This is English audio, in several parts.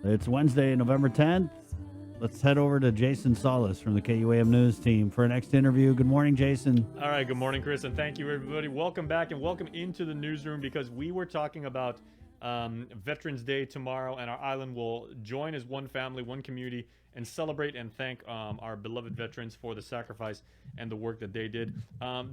It's Wednesday, November 10th. Let's head over to Jason Solis from the KUAM News team for our next interview. Good morning, Jason. All right, good morning, Chris, and thank you, everybody. Welcome back and welcome into the newsroom because we were talking about Veterans Day tomorrow, and our island will join as one family, one community, and celebrate and thank our beloved veterans for the sacrifice and the work that they did.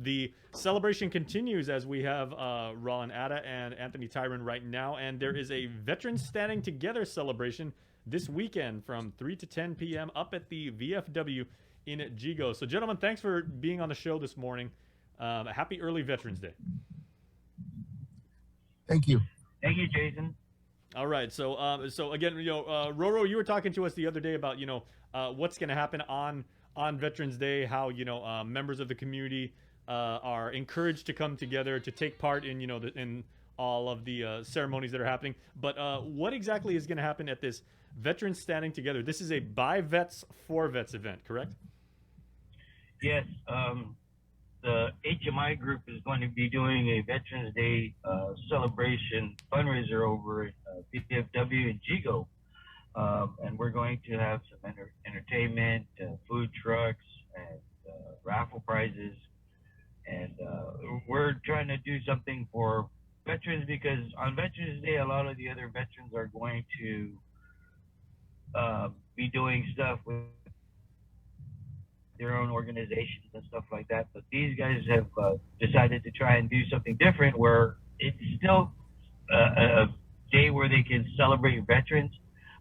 The celebration continues as we have Roland Atta and Anthony Tyron right now, and there is a Veterans Standing Together celebration this weekend from 3 to 10 p.m. up at the VFW in Jigo. So, gentlemen, thanks for being on the show this morning. Happy early Veterans Day. Thank you. Thank you, Jason. All right. So again, Roro, you were talking to us the other day about what's going to happen on Veterans Day. How members of the community are encouraged to come together to take part in in all of the ceremonies that are happening. But what exactly is going to happen at this Veterans Standing Together? This is a by vets for vets event, correct? Yes. The HMI group is going to be doing a Veterans Day celebration fundraiser over at PFW in Jigo. And we're going to have some entertainment, food trucks, and raffle prizes. And we're trying to do something for veterans because on Veterans Day, a lot of the other veterans are going to be doing stuff with their own organizations and stuff like that. But these guys have decided to try and do something different where it's still a day where they can celebrate veterans,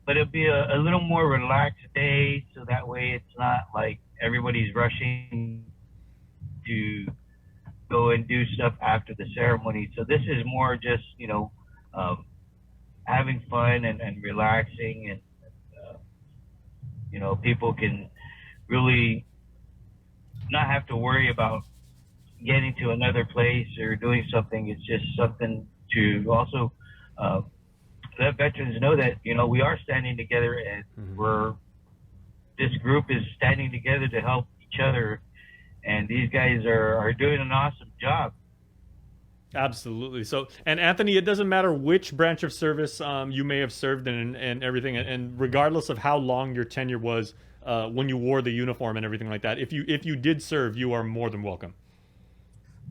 but it'll be a little more relaxed day. So that way it's not like everybody's rushing to go and do stuff after the ceremony. So this is more just, having fun and relaxing and, people can really not have to worry about getting to another place or doing something. It's just something to also let veterans know that, we are standing together and this group is standing together to help each other. And these guys are doing an awesome job. Absolutely. So, and Anthony, it doesn't matter which branch of service you may have served in and everything, and regardless of how long your tenure was when you wore the uniform and everything like that, if you did serve, you are more than welcome.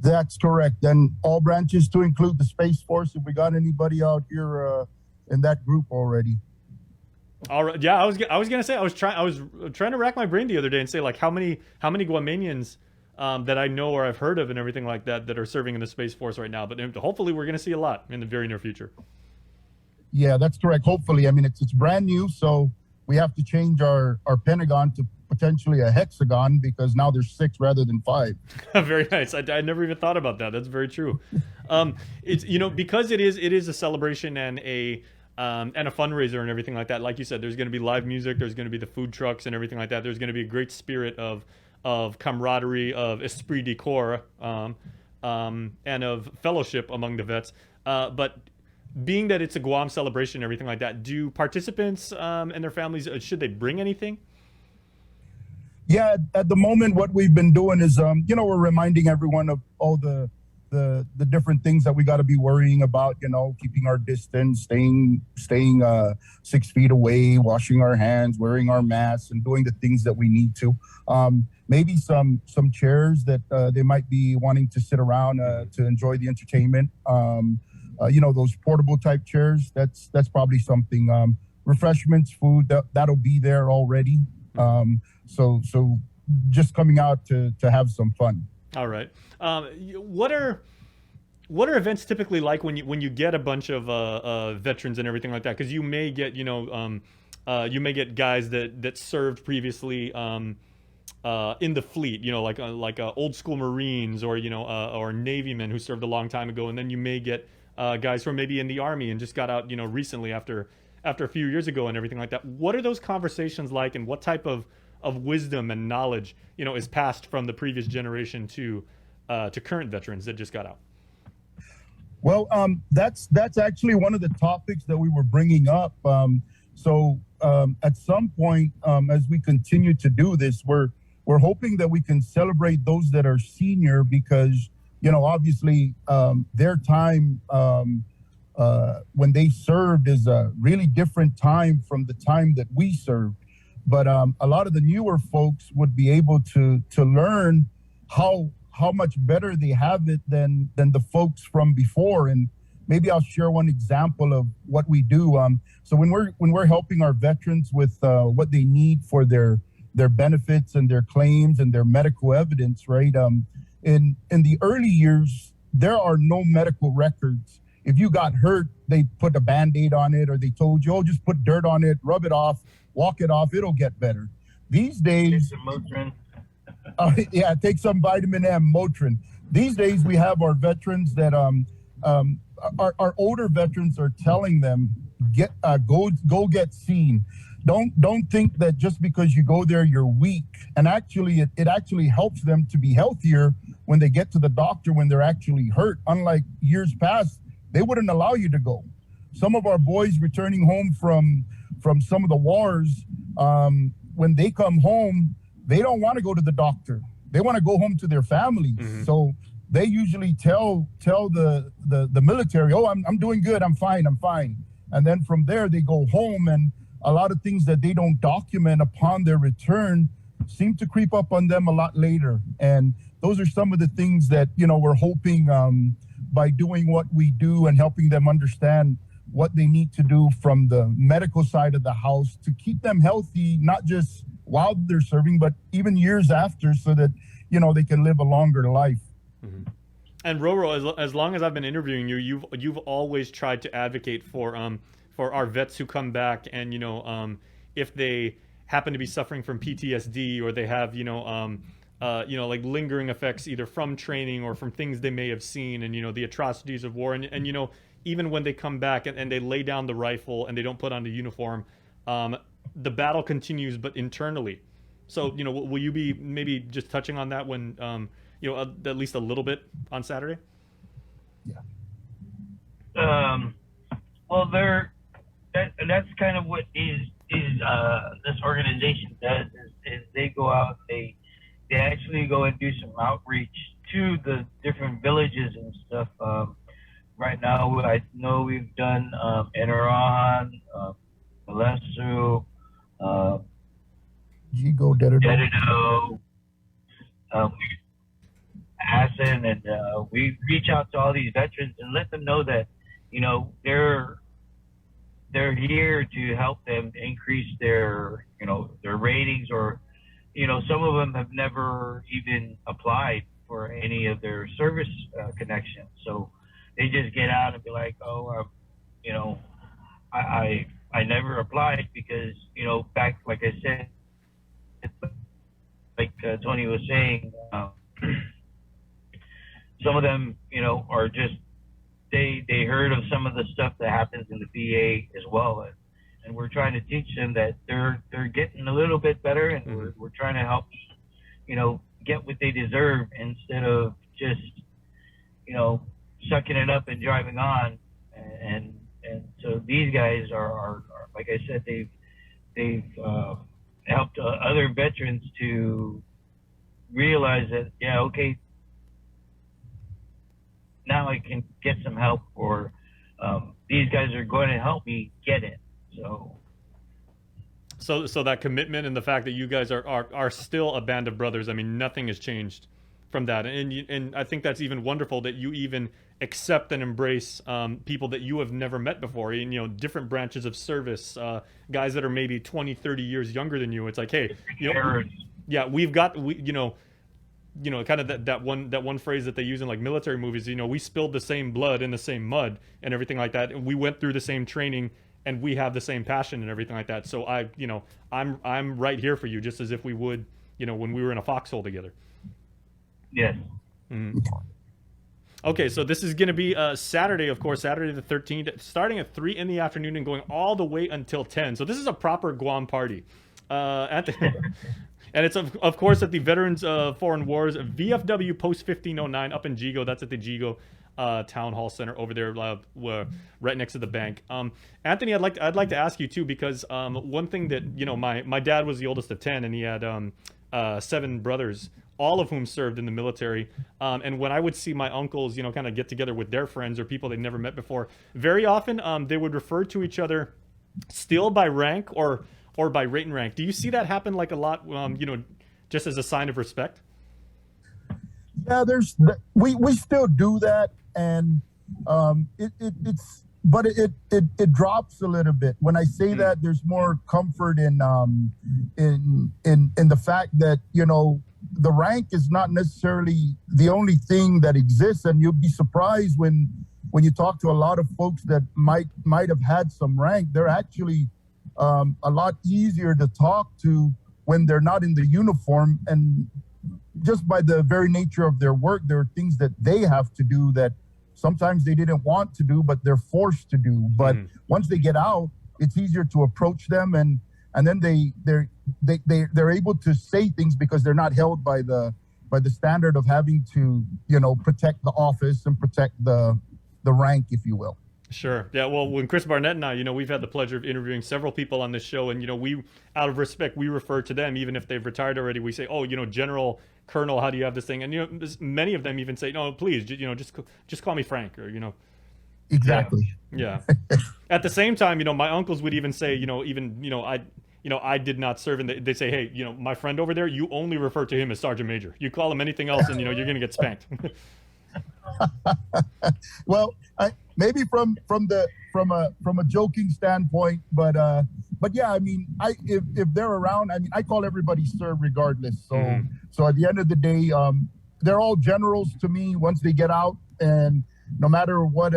That's correct. And all branches to include the Space Force, if we got anybody out here in that group already. All right. Yeah, I was gonna say I was trying to rack my brain the other day and say like how many Guamanians that I know or I've heard of and everything like that are serving in the Space Force right now. But hopefully we're gonna see a lot in the very near future. Yeah, that's correct. Hopefully. I mean, it's brand new, so we have to change our Pentagon to potentially a hexagon because now there's 6 rather than 5. Very nice. I never even thought about that. That's very true. It's because it is a celebration and a fundraiser and everything like that. Like you said, there's going to be live music. There's going to be the food trucks and everything like that. There's going to be a great spirit of camaraderie, of esprit de corps, and of fellowship among the vets. But being that it's a Guam celebration and everything like that, do participants and their families, should they bring anything? Yeah, at the moment, what we've been doing is, we're reminding everyone of all the different things that we got to be worrying about, keeping our distance, staying 6 feet away, washing our hands, wearing our masks, and doing the things that we need to. Maybe some chairs that they might be wanting to sit around to enjoy the entertainment. Those portable type chairs. That's probably something. Refreshments, food that'll be there already. So just coming out to have some fun. All right. What are events typically like when you get a bunch of veterans and everything like that? Because you may get guys that served previously in the fleet, like old school Marines or Navy men who served a long time ago, and then you may get guys who are maybe in the Army and just got out recently after a few years ago and everything like that. What are those conversations like, and what type of wisdom and knowledge is passed from the previous generation to current veterans that just got out? Well, that's actually one of the topics that we were bringing up. At some point, as we continue to do this, we're hoping that we can celebrate those that are senior because, obviously their time when they served is a really different time from the time that we served. But a lot of the newer folks would be able to learn how much better they have it than the folks from before. And maybe I'll share one example of what we do. So when we're helping our veterans with what they need for their benefits and their claims and their medical evidence, right? In the early years, there are no medical records. If you got hurt, they put a Band-Aid on it, or they told you, oh, just put dirt on it, rub it off, walk it off, it'll get better. These days, yeah, take some vitamin M, Motrin. These days, we have our veterans that our older veterans are telling them, go get seen. Don't think that just because you go there, you're weak. And actually, it actually helps them to be healthier when they get to the doctor when they're actually hurt. Unlike years past, they wouldn't allow you to go. Some of our boys returning home from some of the wars, when they come home, they don't want to go to the doctor. They want to go home to their families. Mm-hmm. So they usually tell the military, oh, I'm doing good, I'm fine. And then from there, they go home, and a lot of things that they don't document upon their return seem to creep up on them a lot later. And those are some of the things that, we're hoping by doing what we do and helping them understand what they need to do from the medical side of the house to keep them healthy, not just while they're serving, but even years after, so that, they can live a longer life. Mm-hmm. And Roro, as long as I've been interviewing you, you've always tried to advocate for our vets who come back, and if they happen to be suffering from PTSD, or they have like lingering effects either from training or from things they may have seen, and the atrocities of war, and even when they come back and they lay down the rifle and they don't put on the uniform, the battle continues, but internally. So will you be maybe just touching on that when at least a little bit on Saturday? Yeah. Well, that's kind of what this organization does is they go out, they actually go and do some outreach to the different villages and stuff. Right now, I know we've done Enerahan, Malesu, Jigo, Dedido, Asin, and we reach out to all these veterans and let them know that they're here to help them increase their their ratings, or some of them have never even applied for any of their service connections, so they just get out and be like, oh, I never applied because back, like I said, like Tony was saying, some of them are just they heard of some of the stuff that happens in the VA as well, and we're trying to teach them that they're getting a little bit better, and we're trying to help get what they deserve instead of just sucking it up and driving on. And so these guys are like I said, they've helped other veterans to realize that, yeah, okay, now I can get some help, or these guys are going to help me get it. So that commitment and the fact that you guys are still a band of brothers, I mean, nothing has changed from that. And I think that's even wonderful that you even accept and embrace people that you have never met before, in different branches of service, guys that are maybe 20, 30 years younger than you. It's like, hey, yeah, we've got, kind of that one phrase that they use in like military movies, we spilled the same blood in the same mud and everything like that. And we went through the same training, and we have the same passion and everything like that. So I'm right here for you, just as if we would, when we were in a foxhole together. Yes. Mm-hmm. Okay, so this is going to be Saturday, of course, Saturday the 13th, starting at 3 in the afternoon and going all the way until 10. So this is a proper Guam party. And it's, of course, at the Veterans of Foreign Wars VFW Post 1509 up in Jigo. That's at the Jigo Town Hall Center over there, right next to the bank. Anthony, I'd like to ask you, too, because one thing that, my dad was the oldest of 10, and he had 7 brothers all of whom served in the military. And when I would see my uncles, kind of get together with their friends or people they'd never met before, very often they would refer to each other still by rank or by rate and rank. Do you see that happen like a lot? Just as a sign of respect. Yeah, we still do that, and it drops a little bit. When I say that, there's more comfort in the fact that the rank is not necessarily the only thing that exists, and you'll be surprised when you talk to a lot of folks that might have had some rank. They're actually a lot easier to talk to when they're not in the uniform, and just by the very nature of their work, there are things that they have to do that sometimes they didn't want to do, but they're forced to do. But once they get out, it's easier to approach them, and then they're able to say things because they're not held by the standard of having to protect the office and protect the rank, if you will. Sure. Yeah. Well, when Chris Barnett and I, we've had the pleasure of interviewing several people on this show, and we, out of respect, we refer to them even if they've retired already. We say, "Oh, General, Colonel, how do you have this thing?" And many of them even say, "No, please, just call me Frank," or Exactly. Yeah. At the same time, my uncles would even say, I did not serve, and they say, "Hey, my friend over there, you only refer to him as Sergeant Major. You call him anything else, and you're gonna get spanked." Well, maybe from a joking standpoint, but yeah, I mean, if they're around, I mean, I call everybody sir regardless. So so at the end of the day, they're all generals to me once they get out, and no matter what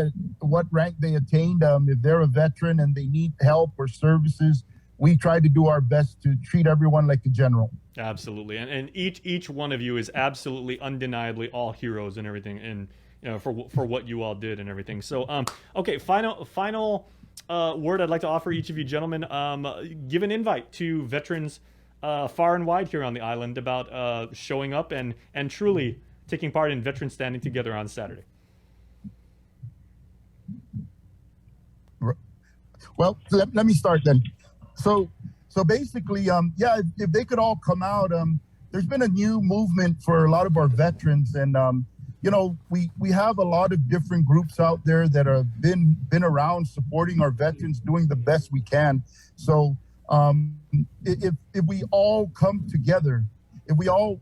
rank they attained, if they're a veteran and they need help or services, we try to do our best to treat everyone like a general. Absolutely, and each one of you is absolutely, undeniably all heroes and everything, and for what you all did and everything. So, okay, final word I'd like to offer each of you gentlemen. Give an invite to veterans far and wide here on the island about showing up and truly taking part in Veterans Standing Together on Saturday. Well, let me start then. So basically, yeah, if they could all come out, there's been a new movement for a lot of our veterans, and we have a lot of different groups out there that have been around supporting our veterans, doing the best we can. So if we all come together, if we all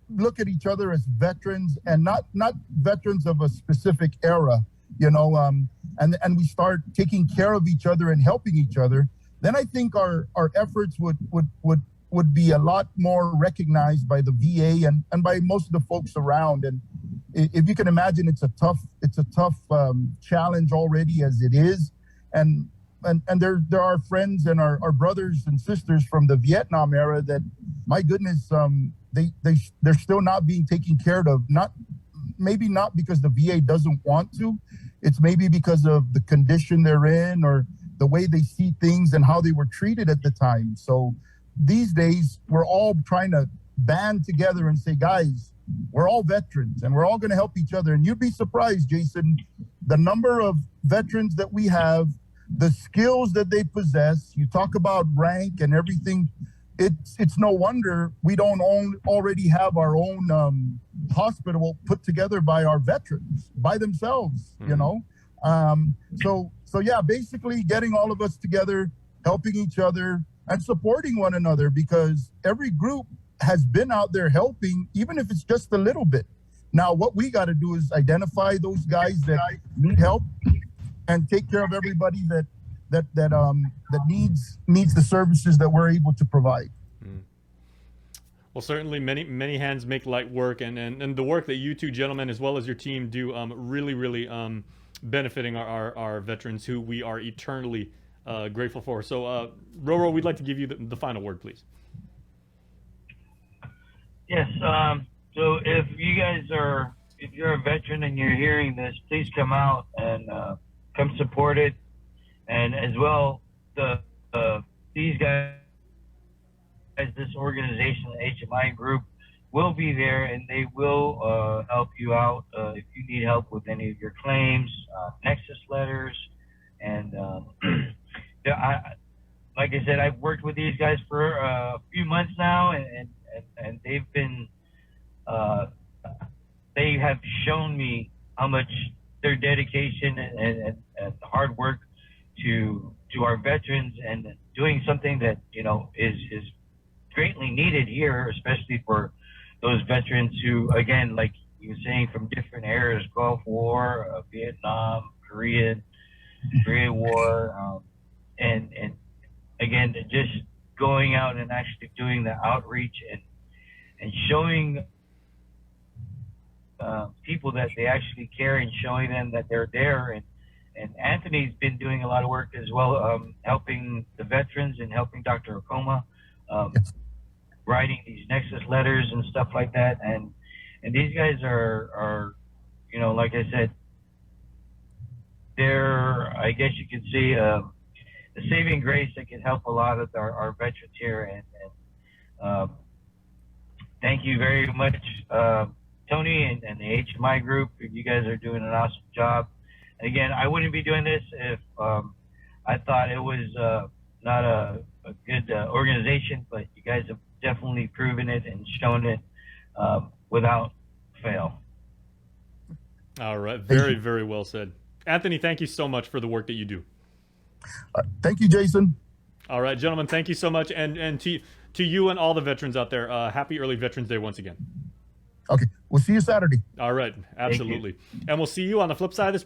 look at each other as veterans, and not veterans of a specific era, and we start taking care of each other and helping each other, then I think our efforts would be a lot more recognized by the VA and by most of the folks around. And if you can imagine, it's a tough challenge already as it is. And there are friends and our brothers and sisters from the Vietnam era that, my goodness, they're still not being taken care of. Maybe not because the VA doesn't want to. It's maybe because of the condition they're in or the way they see things and how they were treated at the time. So these days, we're all trying to band together and say, guys, we're all veterans and we're all going to help each other. And you'd be surprised, Jason, the number of veterans that we have, the skills that they possess. You talk about rank and everything. It's no wonder we don't already have our own hospital put together by our veterans, by themselves, So yeah, basically getting all of us together, helping each other, and supporting one another, because every group has been out there helping, even if it's just a little bit. Now, what we got to do is identify those guys that need help and take care of everybody that needs the services that we're able to provide. Well, certainly many hands make light work, and the work that you two gentlemen, as well as your team, do really benefiting our veterans, who we are eternally grateful for. So, Roro, we'd like to give you the final word, please. Yes. So if you're a veteran and you're hearing this, please come out and come support it. And as well, these guys, this organization, the HMI group, will be there, and they will help you out if you need help with any of your claims, nexus letters, and like I said, I've worked with these guys for a few months now, and and they've been they have shown me how much their dedication and hard work to our veterans, and doing something that is greatly needed here, especially for those veterans who, again, like you were saying, from different eras: Gulf War, Vietnam, Korea War, and again, just going out and actually doing the outreach and showing people that they actually care, and showing them that they're there. And Anthony's been doing a lot of work as well, helping the veterans and helping Dr. Okoma, writing these Nexus letters and stuff like that. And these guys are like I said, they're, I guess you could see, the saving grace that can help a lot of our veterans here. And thank you very much, Tony and the HMI group. You guys are doing an awesome job. And again, I wouldn't be doing this if I thought it was not a good organization, but you guys have definitely proven it and shown it without fail. All right. Very, very well said. Anthony, thank you so much for the work that you do. Thank you, Jason. All right, gentlemen, thank you so much. And to you and all the veterans out there, happy early Veterans Day once again. Okay, we'll see you Saturday. All right, absolutely. And we'll see you on the flip side of this